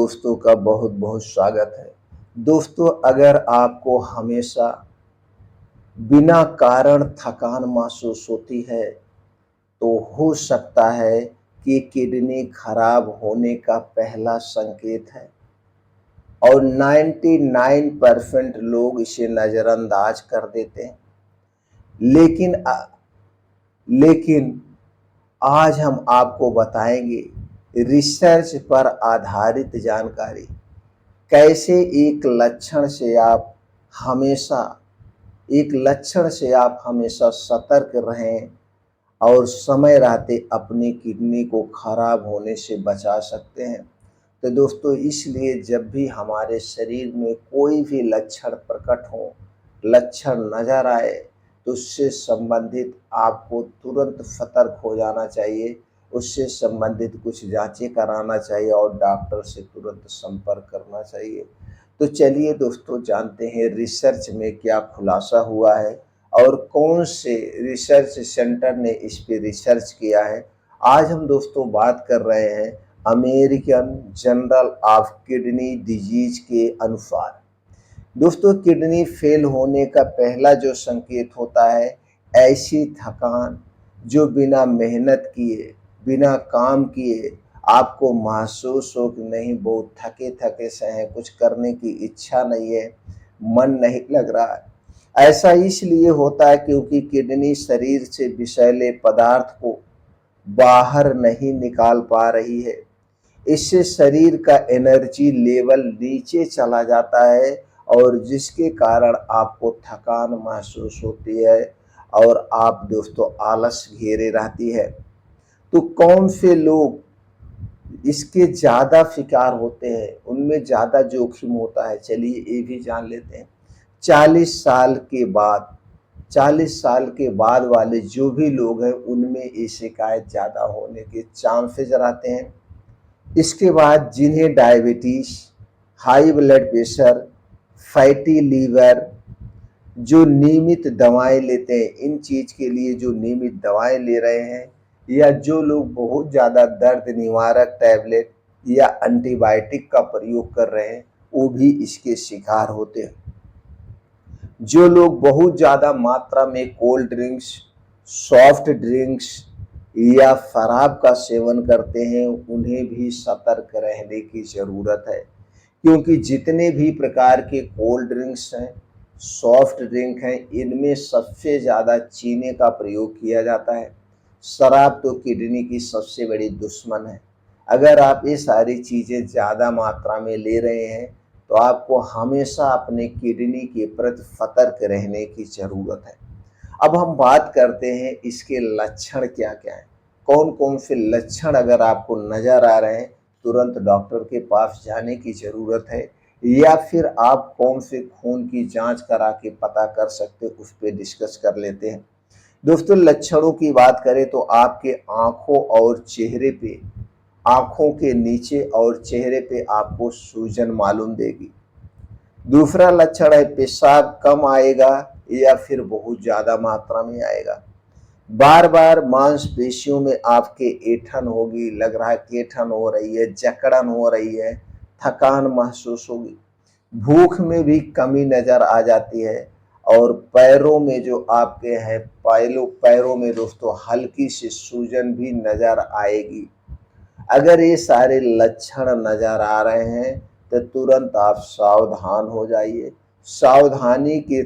दोस्तों का बहुत बहुत स्वागत है। दोस्तों, अगर आपको हमेशा बिना कारण थकान महसूस होती है तो हो सकता है कि किडनी खराब होने का पहला संकेत है और 99% लोग इसे नज़रअंदाज कर देते हैं। लेकिन आज हम आपको बताएंगे रिसर्च पर आधारित जानकारी, कैसे हमेशा एक लक्षण से आप हमेशा सतर्क रहें और समय रहते अपनी किडनी को खराब होने से बचा सकते हैं। तो दोस्तों, इसलिए जब भी हमारे शरीर में कोई भी लक्षण प्रकट हो, लक्षण नज़र आए, तो उससे संबंधित आपको तुरंत सतर्क हो जाना चाहिए। उससे संबंधित कुछ जांचें कराना चाहिए और डॉक्टर से तुरंत संपर्क करना चाहिए। तो चलिए दोस्तों, जानते हैं रिसर्च में क्या खुलासा हुआ है और कौन से रिसर्च सेंटर ने इस पे रिसर्च किया है। आज हम दोस्तों बात कर रहे हैं American journal of kidney disease के अनुसार। दोस्तों, किडनी फेल होने का पहला जो संकेत होता है, ऐसी थकान जो बिना मेहनत किए, बिना काम किए आपको महसूस हो कि नहीं, बहुत थके थके से हैं, कुछ करने की इच्छा नहीं है, मन नहीं लग रहा है। ऐसा इसलिए होता है क्योंकि किडनी शरीर से विषैले पदार्थ को बाहर नहीं निकाल पा रही है। इससे शरीर का एनर्जी लेवल नीचे चला जाता है और जिसके कारण आपको थकान महसूस होती है और आप दोस्तों आलस घेरे रहती है। तो कौन से लोग इसके ज़्यादा शिकार होते हैं, उनमें ज़्यादा जोखिम होता है, चलिए ये भी जान लेते हैं। 40 साल के बाद 40 साल के बाद वाले जो भी लोग हैं, उनमें ये शिकायत ज़्यादा होने के चांसेस रहते हैं। इसके बाद जिन्हें diabetes, high blood pressure, fatty liver, जो नियमित दवाएं लेते हैं, इन चीज़ के लिए जो नियमित दवाएं ले रहे हैं, या जो लोग बहुत ज़्यादा दर्द निवारक टैबलेट या एंटीबायोटिक का प्रयोग कर रहे हैं, वो भी इसके शिकार होते हैं। जो लोग बहुत ज़्यादा मात्रा में कोल्ड ड्रिंक्स, सॉफ्ट ड्रिंक्स या शराब का सेवन करते हैं, उन्हें भी सतर्क रहने की ज़रूरत है। क्योंकि जितने भी प्रकार के कोल्ड ड्रिंक्स हैं, सॉफ्ट ड्रिंक हैं, इनमें सबसे ज़्यादा चीनी का प्रयोग किया जाता है। शराब तो किडनी की सबसे बड़ी दुश्मन है। अगर आप ये सारी चीज़ें ज़्यादा मात्रा में ले रहे हैं तो आपको हमेशा अपने किडनी के प्रति सतर्क रहने की ज़रूरत है। अब हम बात करते हैं इसके लक्षण क्या क्या हैं। कौन कौन से लक्षण अगर आपको नज़र आ रहे हैं, तुरंत डॉक्टर के पास जाने की ज़रूरत है, या फिर आप कौन से खून की जांच करा के पता कर सकते, उस पर डिस्कस कर लेते हैं। दोस्तों, लक्षणों की बात करें तो आपके आँखों और चेहरे पे, आँखों के नीचे और चेहरे पे आपको सूजन मालूम देगी। दूसरा लक्षण है पेशाब कम आएगा या फिर बहुत ज़्यादा मात्रा में आएगा। बार बार मांसपेशियों में आपके ऐंठन होगी, लग रहा है कि ऐंठन हो रही है, जकड़न हो रही है, थकान महसूस होगी। भूख में भी कमी नज़र आ जाती है और पैरों में जो आपके हैं, पैरों में दोस्तों हल्की सी सूजन भी नज़र आएगी। अगर ये सारे लक्षण नज़र आ रहे हैं तो तुरंत आप सावधान हो जाइए। सावधानी के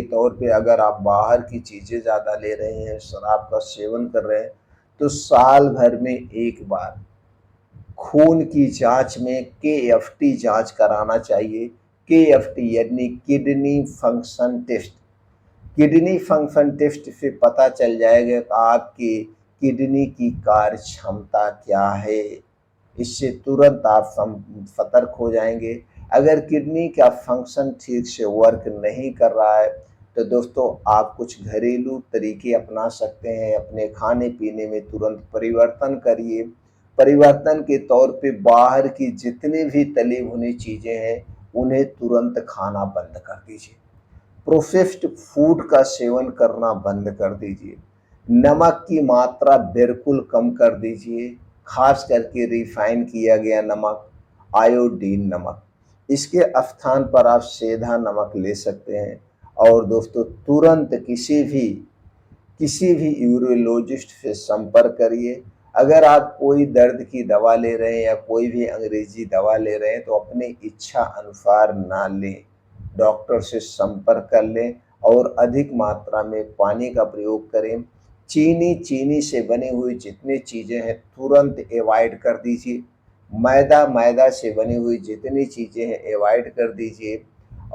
तौर पे अगर आप बाहर की चीज़ें ज़्यादा ले रहे हैं, शराब का सेवन कर रहे हैं, तो साल भर में एक बार खून की जांच में KFT जांच कराना चाहिए। KFT यानी kidney function test. Kidney function test से पता चल जाएगा कि आपकी किडनी की कार्य क्षमता क्या है। इससे तुरंत आप सतर्क हो जाएंगे। अगर किडनी का फंक्शन ठीक से वर्क नहीं कर रहा है तो दोस्तों आप कुछ घरेलू तरीके अपना सकते हैं। अपने खाने पीने में तुरंत परिवर्तन करिए। परिवर्तन के तौर पे बाहर की जितनी भी तली भुनी चीज़ें हैं, उन्हें तुरंत खाना बंद कर दीजिए। प्रोसेस्ड फूड का सेवन करना बंद कर दीजिए। नमक की मात्रा बिल्कुल कम कर दीजिए। खास करके रिफाइन किया गया नमक, आयोडीन नमक। इसके स्थान पर आप सेंधा नमक ले सकते हैं। और दोस्तों तुरंत किसी भी यूरोलॉजिस्ट से संपर्क करिए। अगर आप कोई दर्द की दवा ले रहे हैं या कोई भी अंग्रेजी दवा ले रहे हैं तो अपनी इच्छा अनुसार ना लें, डॉक्टर से संपर्क कर लें और अधिक मात्रा में पानी का प्रयोग करें। चीनी से बनी हुई जितनी चीज़ें हैं तुरंत अवॉइड कर दीजिए। मैदा से बनी हुई जितनी चीज़ें हैं अवॉइड कर दीजिए।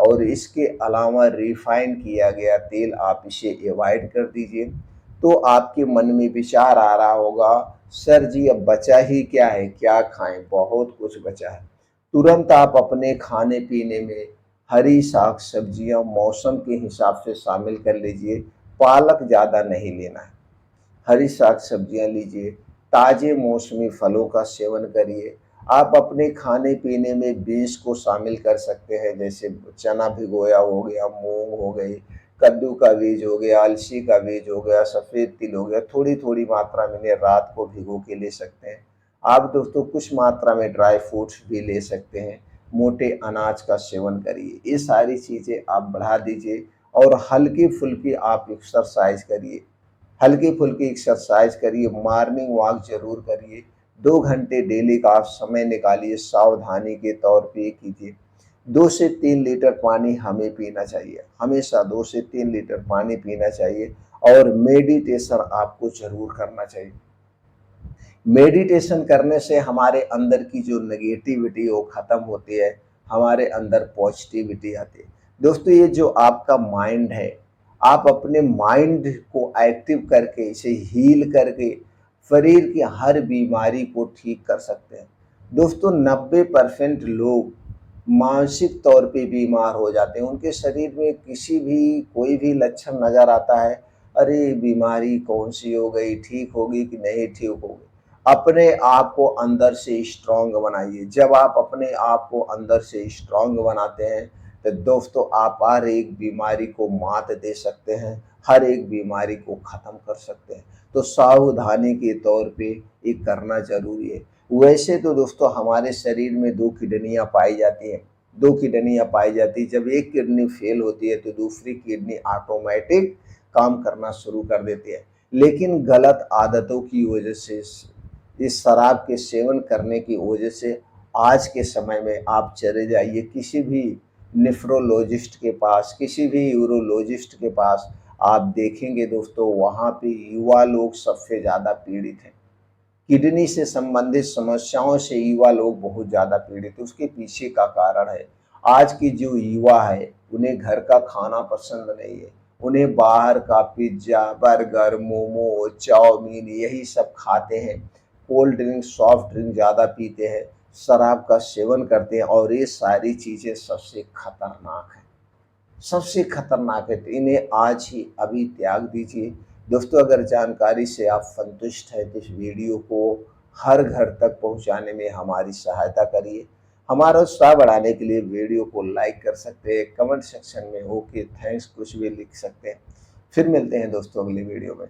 और इसके अलावा रिफाइन किया गया तेल आप इसे अवॉइड कर दीजिए। तो आपके मन में विचार आ रहा होगा, सर जी अब बचा ही क्या है, क्या खाएं, बहुत कुछ बचा है। तुरंत आप अपने खाने पीने में हरी साग सब्जियां मौसम के हिसाब से शामिल कर लीजिए। पालक ज़्यादा नहीं लेना है, हरी साग सब्जियां लीजिए। ताजे मौसमी फलों का सेवन करिए। आप अपने खाने पीने में बीज को शामिल कर सकते हैं, जैसे चना भिगोया हो गया, मूंग हो गई, कद्दू का बीज हो गया, अलसी का बीज हो गया, सफ़ेद तिल हो गया। थोड़ी थोड़ी मात्रा में रात को भिगो के ले सकते हैं। आप दोस्तों कुछ मात्रा में ड्राई फ्रूट्स भी ले सकते हैं। मोटे अनाज का सेवन करिए। ये सारी चीज़ें आप बढ़ा दीजिए और हल्की फुल्की आप एक्सरसाइज करिए। हल्की फुल्की एक्सरसाइज करिए, मॉर्निंग वॉक जरूर करिए। 2 घंटे डेली का आप समय निकालिए, सावधानी के तौर पे कीजिए। 2 से 3 लीटर पानी हमें पीना चाहिए, हमेशा 2 से 3 लीटर पानी पीना चाहिए। और मेडिटेशन आपको जरूर करना चाहिए। मेडिटेशन करने से हमारे अंदर की जो नेगेटिविटी वो खत्म होती है, हमारे अंदर पॉजिटिविटी आती है। दोस्तों ये जो आपका माइंड है, आप अपने माइंड को एक्टिव करके इसे हील करके शरीर की हर बीमारी को ठीक कर सकते हैं। दोस्तों 90% लोग मानसिक तौर पे बीमार हो जाते हैं। उनके शरीर में किसी भी कोई भी लक्षण नज़र आता है, अरे बीमारी कौन सी हो गई, ठीक होगी कि नहीं ठीक होगी। अपने आप को अंदर से स्ट्रांग बनाइए। जब आप अपने आप को अंदर से स्ट्रांग बनाते हैं तो दोस्तों आप हर एक बीमारी को मात दे सकते हैं, हर एक बीमारी को ख़त्म कर सकते हैं। तो सावधानी के तौर पे ये करना ज़रूरी है। वैसे तो दोस्तों हमारे शरीर में 2 किडनियाँ पाई जाती हैं। 2 किडनियाँ पाई जाती हैं। जब एक किडनी फेल होती है तो दूसरी किडनी ऑटोमेटिक काम करना शुरू कर देती है। लेकिन गलत आदतों की वजह से, इस शराब के सेवन करने की वजह से आज के समय में आप चले जाइए किसी भी नेफ्रोलॉजिस्ट के पास, किसी भी यूरोलॉजिस्ट के पास, आप देखेंगे दोस्तों वहाँ पे युवा लोग सबसे ज़्यादा पीड़ित हैं। किडनी से संबंधित समस्याओं से युवा लोग बहुत ज़्यादा पीड़ित हैं। उसके पीछे का कारण है, आज की जो युवा है उन्हें घर का खाना पसंद नहीं है। उन्हें बाहर का पिज्ज़ा, बर्गर, मोमो, चाउमीन यही सब खाते हैं। कोल्ड ड्रिंक, सॉफ्ट ड्रिंक ज़्यादा पीते हैं, शराब का सेवन करते हैं और ये सारी चीज़ें सबसे खतरनाक हैं। सबसे खतरनाक है, तो इन्हें आज ही अभी त्याग दीजिए। दोस्तों अगर जानकारी से आप संतुष्ट हैं तो इस वीडियो को हर घर तक पहुंचाने में हमारी सहायता करिए। हमारा उत्साह बढ़ाने के लिए वीडियो को लाइक कर सकते हैं, कमेंट सेक्शन में ओके थैंक्स कुछ भी लिख सकते हैं। फिर मिलते हैं दोस्तों अगले वीडियो में।